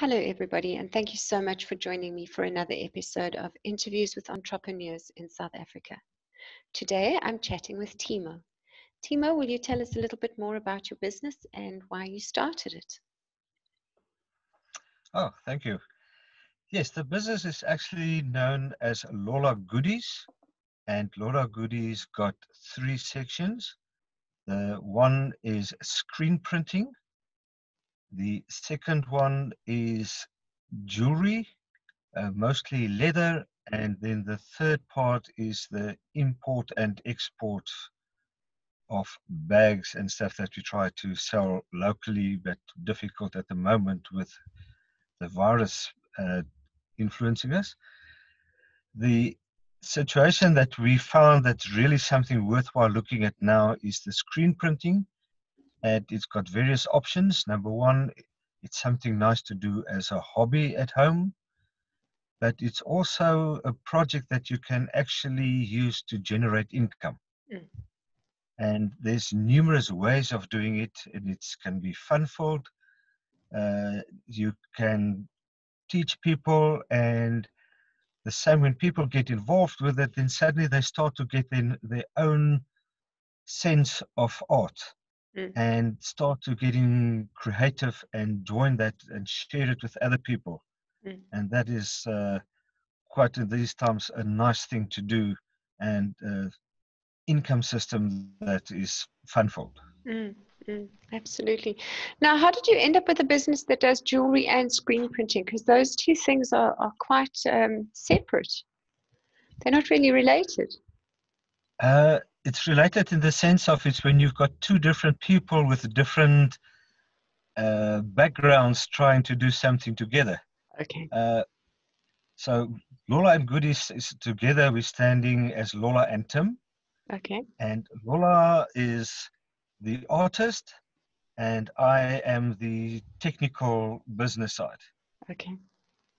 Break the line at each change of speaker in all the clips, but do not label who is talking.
Hello, everybody, and thank you so much for joining me for another episode of Interviews with Entrepreneurs in South Africa. Today, I'm chatting with Timo. Timo, will you tell us a little bit more about your business and why you started it?
Oh, thank you. Yes, the business is actually known as Lolla Goodies, and Lolla Goodies got three sections. The one is screen printing. The second one is jewelry, mostly leather. And then the third part is the import and export of bags and stuff that we try to sell locally, but difficult at the moment with the virus influencing us. The situation that we found that's really something worthwhile looking at now is the screen printing, and it's got various options. Number one, it's something nice to do as a hobby at home, but it's also a project that you can actually use to generate income.
Mm.
And there's numerous ways of doing it, and it can be funfold. You can teach people, and the same when people get involved with it, then suddenly they start to get in their own sense of art
Mm.
and start to getting creative and join that and share it with other people.
Mm.
And that is quite in these times a nice thing to do, and income system that is funfold.
Mm. Mm. Absolutely. Now, how did you end up with a business that does jewelry and screen printing? Because those two things are quite separate. They're not really related.
It's related in the sense of it's when you've got two different people with different backgrounds trying to do something together.
Okay.
So Lolla and Goodies is together. We're standing as Lolla and Tim.
Okay.
And Lolla is the artist, and I am the technical business side.
Okay.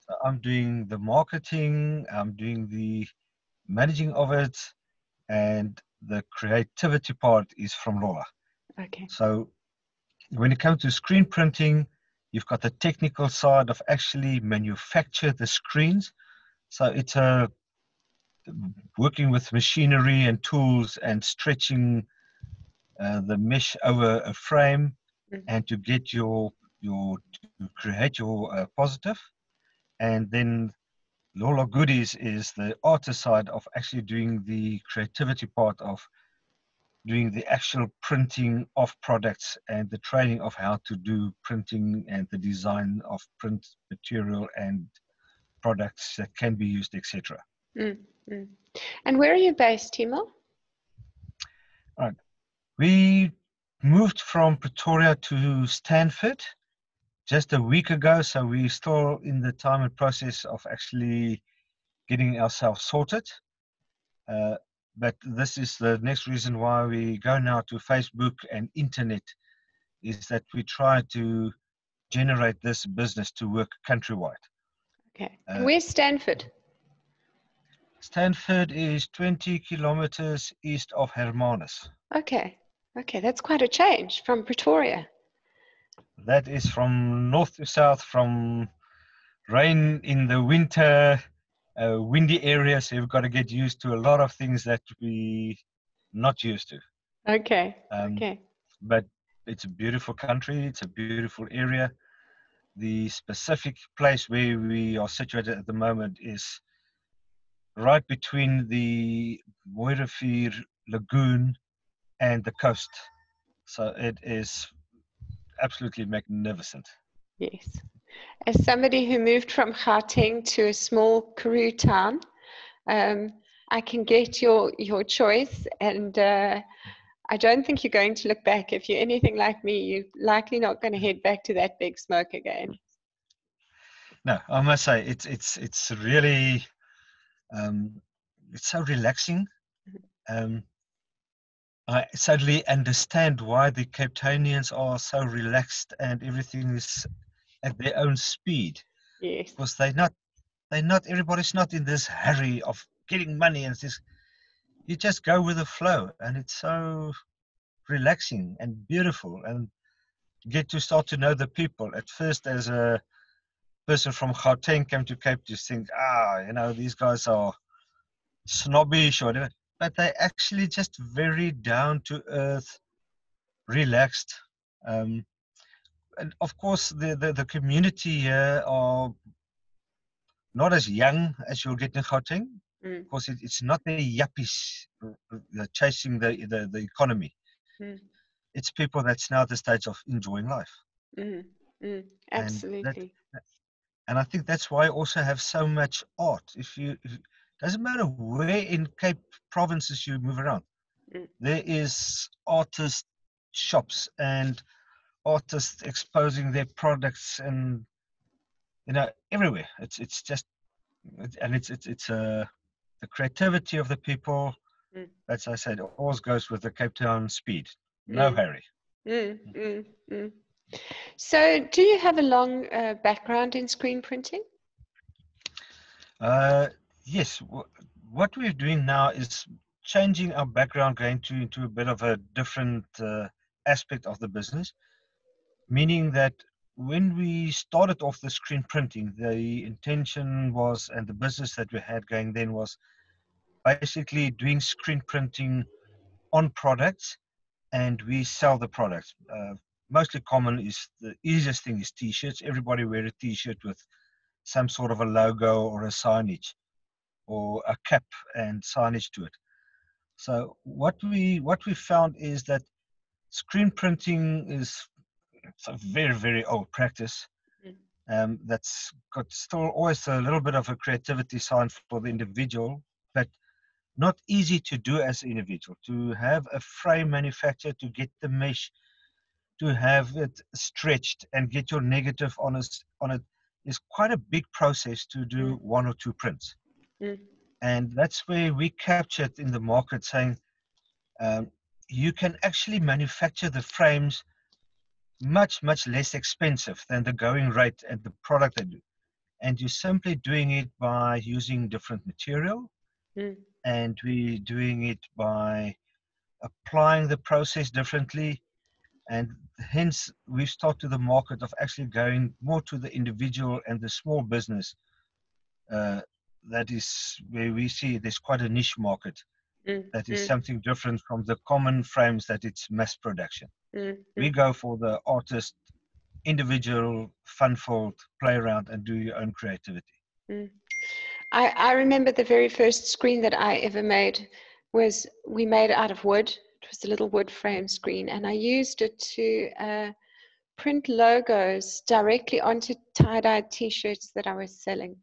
So I'm doing the marketing, I'm doing the managing of it, and the creativity part is from Lolla.
Okay.
So when it comes to screen printing, you've got the technical side of actually manufacture the screens. So it's working with machinery and tools and stretching the mesh over a frame,
Mm.
and to get to create your positive. And then Lolla Goodies is the artist side of actually doing the creativity part of doing the actual printing of products and the training of how to do printing and the design of print material and products that can be used, etc.
Mm. Mm. And where are you based, Timo?
All right. We moved from Pretoria to Stanford just a week ago, so we're still in the time and process of actually getting ourselves sorted. Uh, but this is the next reason why we go now to Facebook and internet, is that we try to generate this business to work countrywide.
Okay. And
Uh,
where's Stanford?
Stanford is 20 kilometers east of Hermanus.
Okay. Okay, that's quite a change from Pretoria.
That is from north to south, from rain in the winter, windy areas. So you've got to get used to a lot of things that we not used to.
Okay.
Um,
Okay.
but it's a beautiful country. It's a beautiful area. The specific place where we are situated at the moment is right between the Mooirivier Lagoon and the coast. So it is absolutely magnificent.
Yes. As somebody who moved from Gauteng to a small Karoo town, um, I can get your choice, and I don't think you're going to look back. If you're anything like me, you're likely not going to head back to that big smoke again.
No, I must say it's really it's so relaxing. Um, I suddenly understand why the Cape Townians are so relaxed and everything is at their own speed,
Yes.
because they're not everybody's not in this hurry of getting money, and this you just go with the flow, and it's so relaxing and beautiful, and get to start to know the people at first as a person from Gauteng came to Cape, just think, these guys are snobbish or whatever. But they actually just very down to earth, relaxed. And of course, the community here are not as young as you'll get in Gauteng. Of course, it's not the yuppies chasing the economy. It's people that's now at the stage of enjoying life.
Absolutely.
And I think that's why I also have so much art. Doesn't matter where in Cape provinces you move around, there is artist shops and artists exposing their products, and everywhere. It's just, and it's the creativity of the people. As I said, always goes with the Cape Town speed. No hurry.
So, do you have a long background in screen printing?
Yes. What we're doing now is changing our background, going into a bit of a different aspect of the business, meaning that when we started off the screen printing, the intention was, and the business that we had going then was basically doing screen printing on products, and we sell the products. Mostly common is, the easiest thing is t-shirts. Everybody wear a t-shirt with some sort of a logo or a signage or a cap and signage to it. So what we found is that screen printing is a very, very old practice. That's got still always a little bit of a creativity side for the individual, but not easy to do as an individual. To have a frame manufactured, to get the mesh, to have it stretched and get your negative on it is quite a big process to do one or two prints. And that's where we captured in the market, saying you can actually manufacture the frames much, much less expensive than the going rate and the product they do. And you're simply doing it by using different material, and we're doing it by applying the process differently. And hence we've started the market of actually going more to the individual and the small business. That is where we see there's quite a niche market. That is something different from the common frames that it's mass production. We go for the artist, individual, fun-filled, play around and do your own creativity.
I remember the very first screen that I ever made was, we made it out of wood. It was a little wood frame screen, and I used it to print logos directly onto tie-dyed t-shirts that I was selling.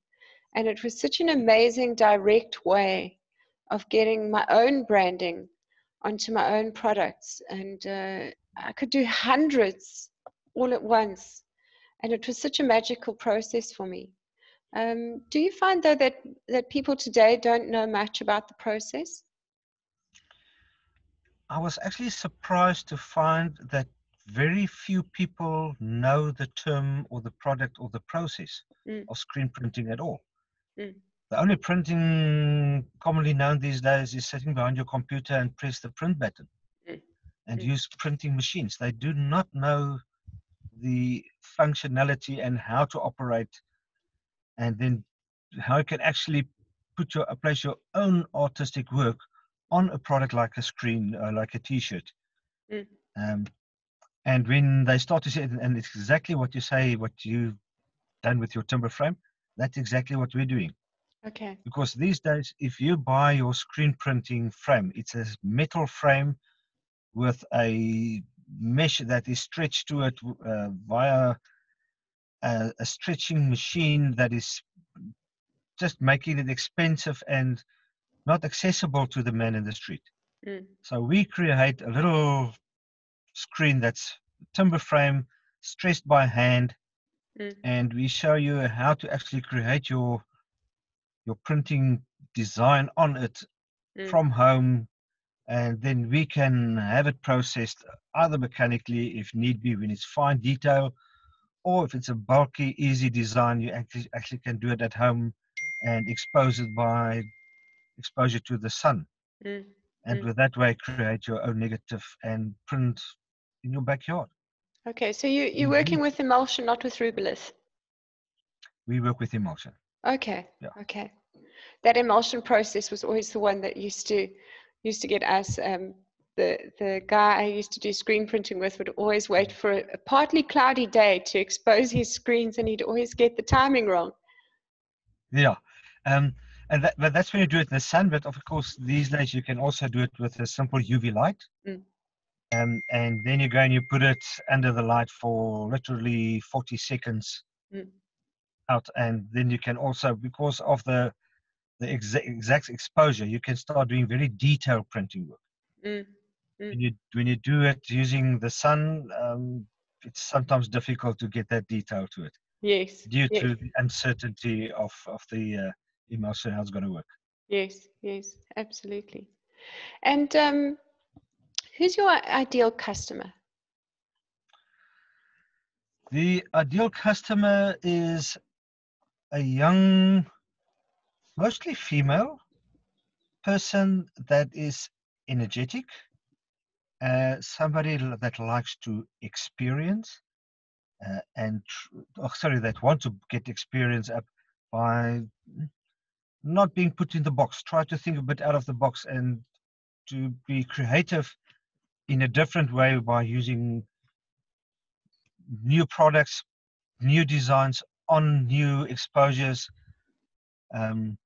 And it was such an amazing direct way of getting my own branding onto my own products. And I could do hundreds all at once. And it was such a magical process for me. Do you find, though, that people today don't know much about the process?
I was actually surprised to find that very few people know the term or the product or the process of screen printing at all. The only printing commonly known these days is sitting behind your computer and press the print button and use printing machines. They do not know the functionality and how to operate, and then how you can actually place your own artistic work on a product like a screen, like a t-shirt. And when they start to see it, and it's exactly what you say, what you've done with your timber frame, that's exactly what we're doing.
Okay.
Because these days, if you buy your screen printing frame, it's a metal frame with a mesh that is stretched to it via a stretching machine that is just making it expensive and not accessible to the man in the street. So we create a little screen that's timber frame, stressed by hand, and we show you how to actually create your printing design on it from home, and then we can have it processed either mechanically if need be when it's fine detail, or if it's a bulky, easy design, you actually can do it at home and expose it by exposure to the sun. And with that way, create your own negative and print in your backyard.
Okay, so you're working with emulsion, not with rubelith.
we work with emulsion.
Okay.
Yeah.
Okay. That emulsion process was always the one that used to get us. The guy I used to do screen printing with would always wait for a partly cloudy day to expose his screens, and he'd always get the timing wrong.
Yeah. But that's when you do it in the sun. But of course, these days you can also do it with a simple UV light.
Mm.
And then you go and you put it under the light for literally 40 seconds
Mm.
out. And then you can also, because of the exact exposure, you can start doing very detailed printing work.
Mm. Mm.
When you do it using the sun, it's sometimes difficult to get that detail to it
Yes.
due
Yes.
to the uncertainty of the emulsion, how it's going to work.
Yes. Yes. Absolutely. And who's your ideal customer?
The ideal customer is a young, mostly female person that is energetic, somebody that likes to experience, that want to get experience up by not being put in the box. Try to think a bit out of the box and to be creative in a different way by using new products, new designs on new exposures. Um,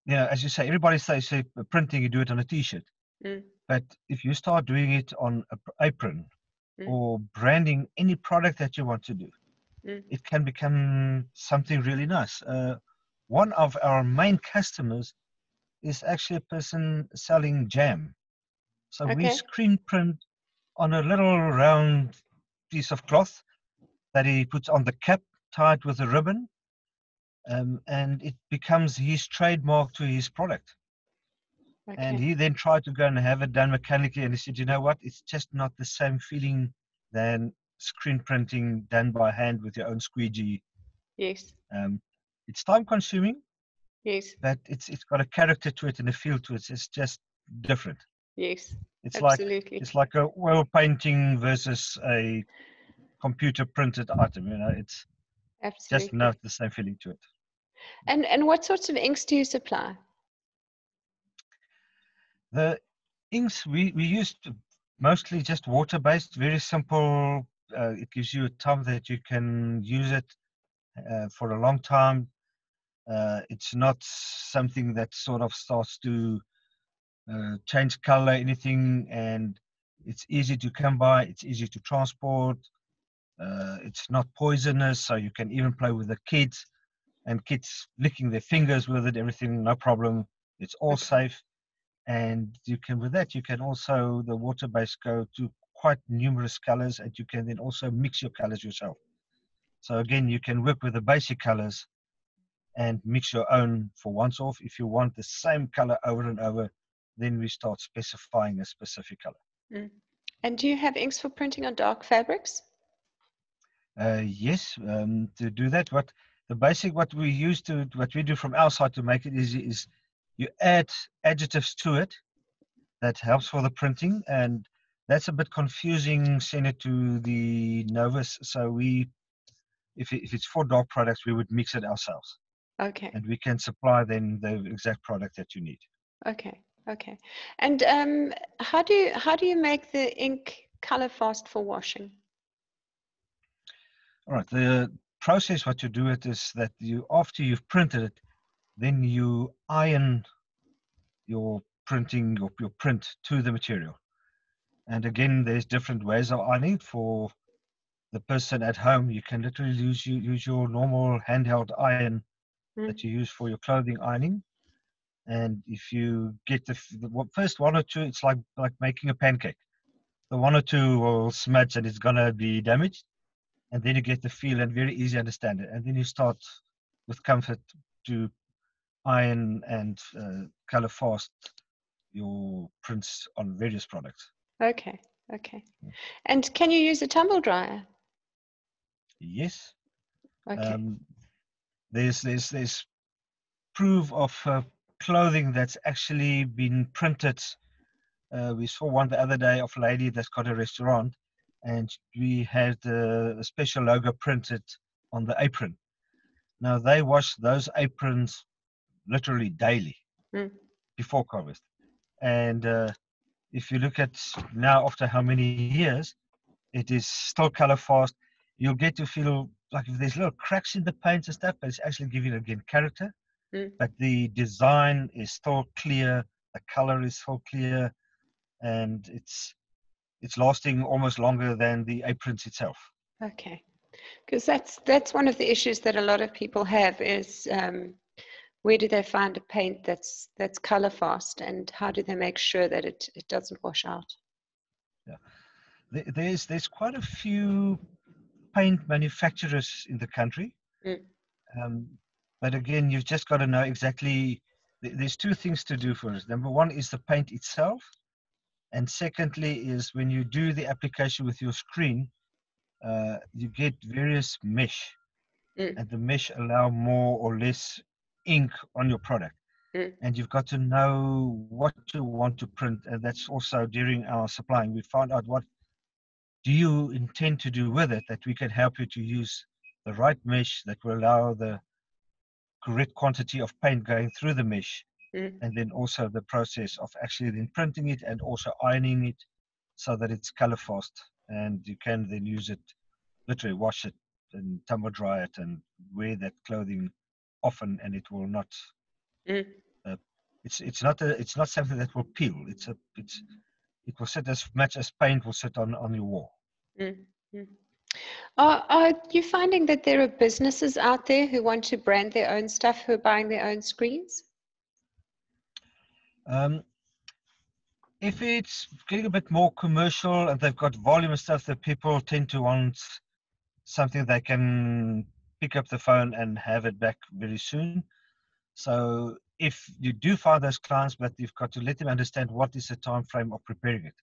as you say, everybody says printing, you do it on a t-shirt.
Mm.
But if you start doing it on an apron or branding any product that you want to do, it can become something really nice. One of our main customers is actually a person selling jam. So we
Okay.
screen print on a little round piece of cloth that he puts on the cap, tied with a ribbon, and it becomes his trademark to his product. And
Okay.
he then tried to go and have it done mechanically, and he said, you know what, it's just not the same feeling than screen printing done by hand with your own squeegee.
Yes.
It's time consuming,
Yes.
but it's got a character to it and a feel to it. It's just different.
Yes.
It's
Absolutely.
like a oil painting versus a computer printed item. It's just
Absolutely.
not the same feeling to it.
And what sorts of inks do you supply?
The inks we used mostly just water-based, very simple. It gives you a time that you can use it for a long time. It's not something that sort of starts to change color, anything, and it's easy to come by. It's easy to transport. It's not poisonous, so you can even play with the kids, and kids licking their fingers with it, everything, no problem. It's all
Okay.
safe. And you can, with that, you can also, the water base go to quite numerous colors, and you can then also mix your colors yourself. So again, you can work with the basic colors and mix your own for once off. If you want the same color over and over, then we start specifying a specific color.
Mm. And do you have inks for printing on dark fabrics?
Yes, to do that, what we do from our side to make it easy is you add adjectives to it that helps for the printing, and that's a bit confusing. Send it to the novice. So if it's for dark products, we would mix it ourselves,
Okay.
and we can supply then the exact product that you need.
Okay. Okay. And how do you make the ink color fast for washing?
All right. The process, what you do it is that after you've printed it, then you iron your printing, your print to the material. And again, there's different ways of ironing. For the person at home, you can literally use your normal handheld iron
Mm.
that you use for your clothing ironing. And if you get the first one or two, it's like making a pancake. The one or two will smudge and it's gonna be damaged, and then you get the feel and very easy to understand it. And then you start with comfort to iron and color fast your prints on various products.
Okay. Okay. And can you use a tumble dryer?
Yes,
Okay.
um, there's proof of clothing that's actually been printed. We saw one the other day of a lady that's got a restaurant, and we had a special logo printed on the apron. Now they wash those aprons literally daily
Mm.
before COVID. And if you look at now, after how many years, it is still color fast. You'll get to feel like if there's little cracks in the paint and stuff, but it's actually giving again character.
Mm.
But the design is still clear, the color is still clear, and it's lasting almost longer than the aprons itself.
Okay. Because that's one of the issues that a lot of people have is where do they find a paint that's color fast, and how do they make sure that it doesn't wash out?
Yeah. There's quite a few paint manufacturers in the country.
Mm.
Um, but again, you've just got to know exactly. There's two things to do for it. Number one is the paint itself, and secondly is when you do the application with your screen, you get various mesh,
Mm.
and the mesh allow more or less ink on your product.
Mm.
And you've got to know what you want to print, and that's also during our supplying. We found out what do you intend to do with it, that we can help you to use the right mesh that will allow the correct quantity of paint going through the mesh,
Mm.
and then also the process of actually then printing it and also ironing it so that it's color fast, and you can then use it, literally wash it and tumble dry it and wear that clothing often, and it will not
Mm.
uh, it's not something that will peel. It will sit as much as paint will sit on your wall.
Mm. Mm. Are you finding that there are businesses out there who want to brand their own stuff, who are buying their own screens?
Um, if it's getting a bit more commercial and they've got volume and stuff, that people tend to want something they can pick up the phone and have it back very soon. So if you do find those clients, but you've got to let them understand what is the time frame of preparing it.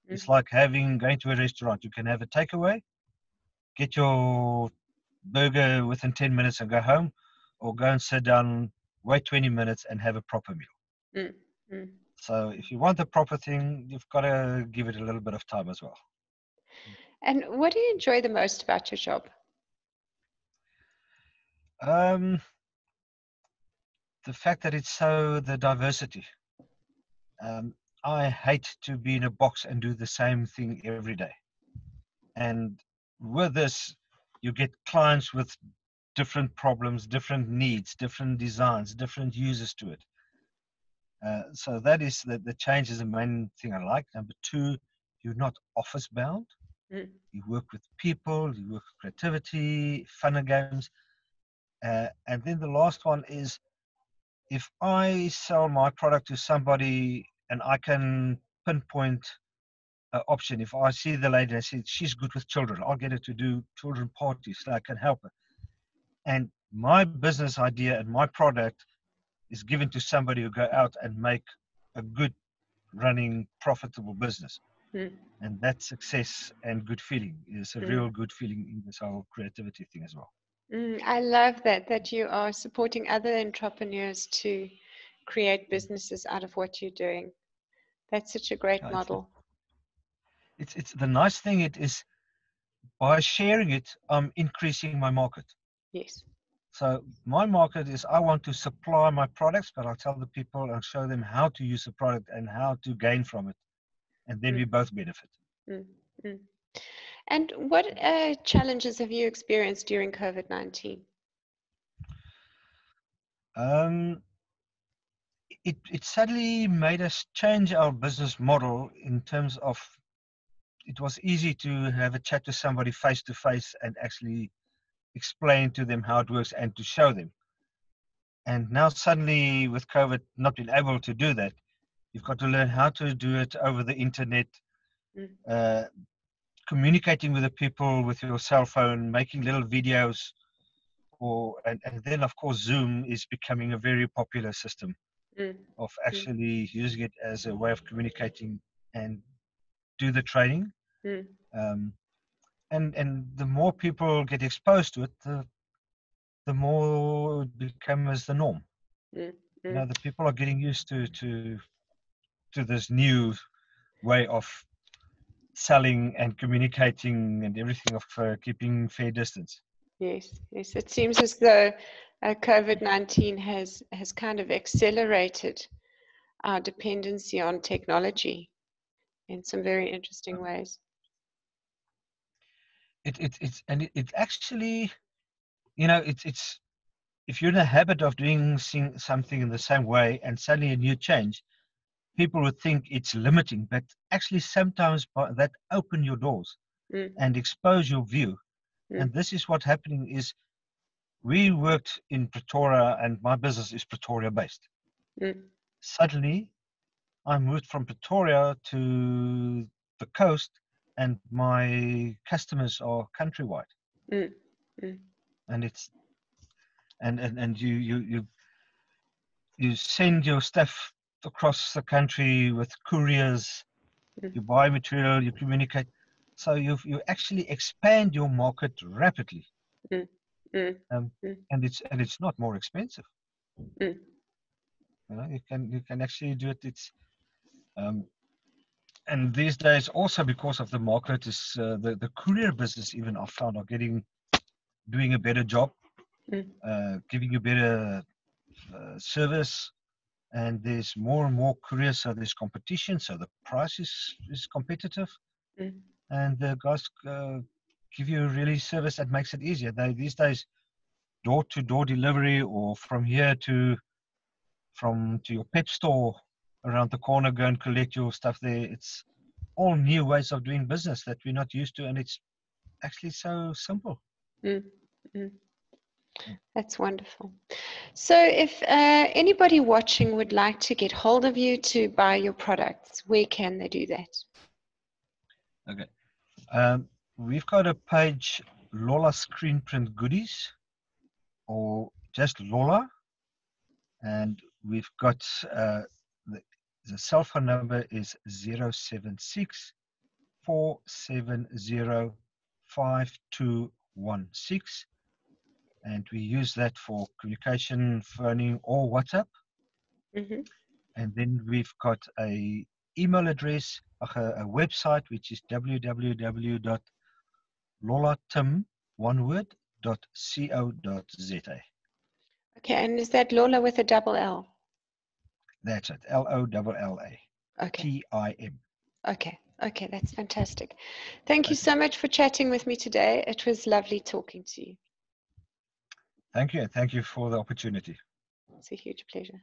Mm.
It's like going to a restaurant. You can have a takeaway, get your burger within 10 minutes and go home, or go and sit down, wait 20 minutes and have a proper meal.
Mm. Mm.
So if you want the proper thing, you've got to give it a little bit of time as well.
And what do you enjoy the most about your job?
Um, the fact that it's so the diversity. Um, I hate to be in a box and do the same thing every day. And with this, you get clients with different problems, different needs, different designs, different users to it. So that is the change is the main thing I like. Number two, you're not office bound.
Mm.
You work with people, you work with creativity, fun and games. And then the last one is if I sell my product to somebody and I can pinpoint an option, if I see the lady and I say she's good with children, I'll get her to do children parties so I can help her. And my business idea and my product is given to somebody who go out and make a good running profitable business.
Mm.
And that success and good feeling is a
Mm.
real good feeling in this whole creativity thing as well.
I love that you are supporting other entrepreneurs to create businesses out of what you're doing. That's such a great
Yeah,
model.
it's the nice thing it is by sharing it, I'm increasing my market.
Yes.
So my market is I want to supply my products, but I'll tell the people and show them how to use the product and how to gain from it. And then we
Mm.
both benefit.
Mm. Mm. And what challenges have you experienced during COVID-19?
Um, it suddenly made us change our business model in terms of it was easy to have a chat to somebody face to face and actually explain to them how it works and to show them. And now suddenly with COVID not being able to do that, you've got to learn how to do it over the internet,
Mm.
uh, communicating with the people with your cell phone, making little videos, and then of course Zoom is becoming a very popular system
Mm.
of
Mm.
actually using it as a way of communicating and do the training.
Mm.
Um, and the more people get exposed to it, the more it becomes the norm.
Mm.
You
Mm.
know, the people are getting used to this new way of selling and communicating and everything of keeping fair distance.
Yes, yes. It seems as though COVID-19 has kind of accelerated our dependency on technology in some very interesting ways.
It actually, you know, it's if you're in a habit of doing something in the same way and suddenly a new change, people would think it's limiting, but actually sometimes that open your doors
Mm,
and expose your view.
mm,
And this is what's happening is we worked in Pretoria and my business is Pretoria based.
mm,
Suddenly I moved from Pretoria to the coast and my customers are countrywide.
mm, mm,
And it's and you send your stuff across the country with couriers,
mm,
you buy material, you communicate. So you actually expand your market rapidly.
mm, mm,
Um,
mm,
and it's not more expensive.
mm,
You know, you can actually do it. It's and these days also because of the market is the courier business even I found are doing a better job,
mm,
giving you better service, and there's more and more couriers, so there's competition, so the price is competitive,
mm.
and the guys give you really service that makes it easier. These days door-to-door delivery or from here to your pet store around the corner, go and collect your stuff there. It's all new ways of doing business that we're not used to, and it's actually so simple.
Mm, mm. That's wonderful. So, if anybody watching would like to get hold of you to buy your products, where can they do that?
Okay. We've got a page, Lolla Screenprint Goodies, or just Lolla, and we've got the cell phone number is 076 470 5216, and we use that for communication, phoning, or WhatsApp.
Mm-hmm.
And then we've got a email address, a website, which is www.lollatim.co.za.
Okay, and is that Lola with a double L?
That's it, Lolla
Okay,
Tim.
okay, okay, that's fantastic. Thank you
Okay.
so much for chatting with me today. It was lovely talking to you.
Thank you, and thank you for the opportunity.
It's a huge pleasure.